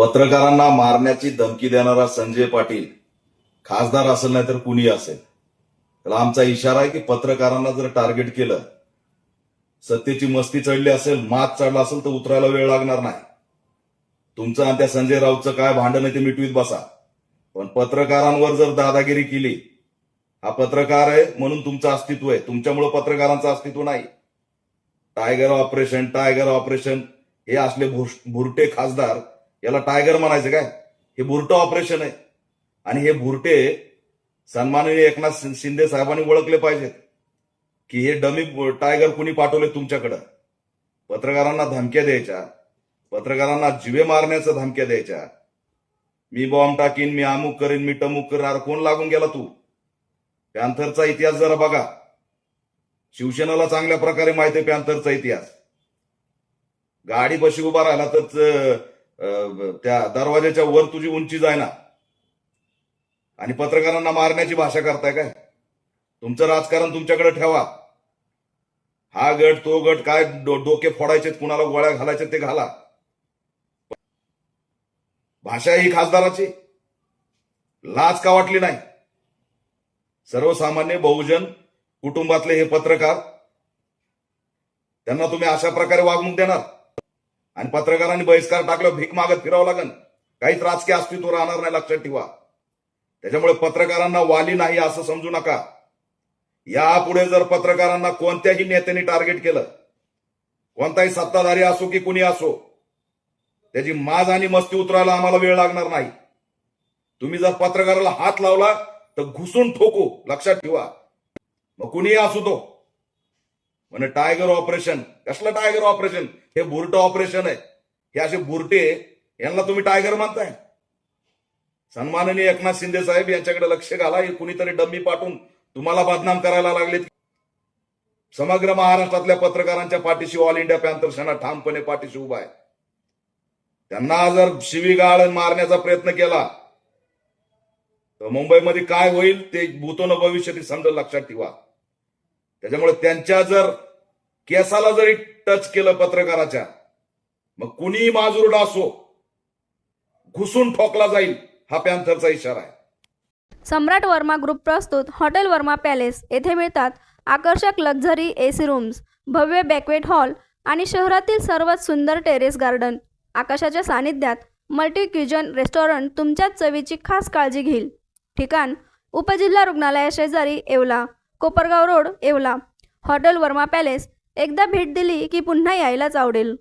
पत्रकारांना मारण्याची धमकी देणारा संजय पाटील खासदार असेल नाही तर कुणी असेल, त्याला आमचा इशारा आहे की पत्रकारांना जर टार्गेट केलं, सत्तेची मस्ती चढली असेल, मात चढला असेल तर उतरायला वेळ लागणार नाही. तुमचं आणि त्या संजय राऊतचं काय भांडण आहे ते मिटवीत बसा, पण पत्रकारांवर जर दादागिरी केली, हा पत्रकार आहे म्हणून तुमचं अस्तित्व आहे, तुमच्यामुळे पत्रकारांचं अस्तित्व नाही. टायगर ऑपरेशन हे असले भुरटे खासदार, याला टायगर म्हणायचं काय? हे भुरटं ऑपरेशन आहे. आणि हे भुरटे सन्माननीय एकनाथ शिंदे साहेबांनी ओळखले पाहिजेत की हे डमी टायगर कुणी पाठवले तुमच्याकडं. पत्रकारांना धमक्या द्यायच्या, पत्रकारांना जीवे मारण्याच्या धमक्या द्यायच्या, मी बॉम्ब टाकीन, मी अमुक करीन, मी टमुक करीन. कोण लागून गेला तू? पॅन्थरचा इतिहास जरा बघा. शिवसेनेला चांगल्या प्रकारे माहिती आहे पॅन्थरचा इतिहास. गाडी बशी उभा राहिला तर त्या दरवाजाच्या वर तुझी उंची जायना आणि पत्रकारांना मारण्याची भाषा करताय काय? तुमचं राजकारण तुमच्याकडे ठेवा. हा गट तो गट काय डोके फोडायचे, कुणाला गोळ्या घालायचे ते घाला. भाषा ही खासदाराची लाज का वाटली नाही? सर्वसामान्य बहुजन कुटुंबातले हे पत्रकार, त्यांना तुम्ही अशा प्रकारे वागणूक देणार? आणि पत्रकारांनी बहिष्कार टाकलं, भीक मागत फिरावं लागेल, काहीच राजकीय अस्तित्व राहणार नाही, लक्षात ठेवा. त्याच्यामुळे पत्रकारांना वाली नाही असं समजू नका. यापुढे जर पत्रकारांना कोणत्याही नेत्याने टार्गेट केलं, कोणताही सत्ताधारी असो की कुणी असो, त्याची माज आणि मस्ती उतरायला आम्हाला वेळ लागणार नाही. तुम्ही जर पत्रकाराला हात लावला तर घुसून ठोकू, लक्षात ठेवा. मग कुणीही असू तो. म्हणजे टायगर ऑपरेशन, कसलं टायगर ऑपरेशन? हे बुरटं ऑपरेशन आहे. हे असे बुरटे, यांना तुम्ही टायगर म्हणताय? सन्माननीय एकनाथ शिंदे साहेब यांच्याकडे लक्ष घाला. हे कुणीतरी डम्मी पाठवून तुम्हाला बदनाम करायला लागलेत. समग्र महाराष्ट्रातल्या पत्रकारांच्या पाठीशी ऑल इंडिया पॅन्थर सेना ठामपणे पाठीशी उभा आहे. त्यांना जर शिवीगाळ मारण्याचा प्रयत्न केला तर मुंबईमध्ये काय होईल ते भूतोन भविष्यात समजा, लक्षात ठेवा. त्याच्यामुळे त्यांच्या जर केसाला जरी टच केलं पत्रकाराच्या, मग कुणीही माजुरडा असो, घुसून ठोकला जाईल, हा पॅन्थरचा इशारा आहे. सम्राट वर्मा ग्रुप प्रस्तुत हॉटेल वर्मा पॅलेस येथे मिळतात आकर्षक लक्झरी एसी रूम्स, भव्य बॅक्वेट हॉल आणि शहरातील सर्वात सुंदर टेरेस गार्डन. आकाशाच्या सानिध्यात मल्टी क्युजन रेस्टॉरंट तुमच्याच चवीची खास काळजी घेईल. ठिकाण: उपजिल्हा रुग्णालयाशेजारी, Yeola, Kopargaon road, Yeola. Hotel Verma palace. एकदा भेट दिली की पुन्हा यायलाच आवडेल.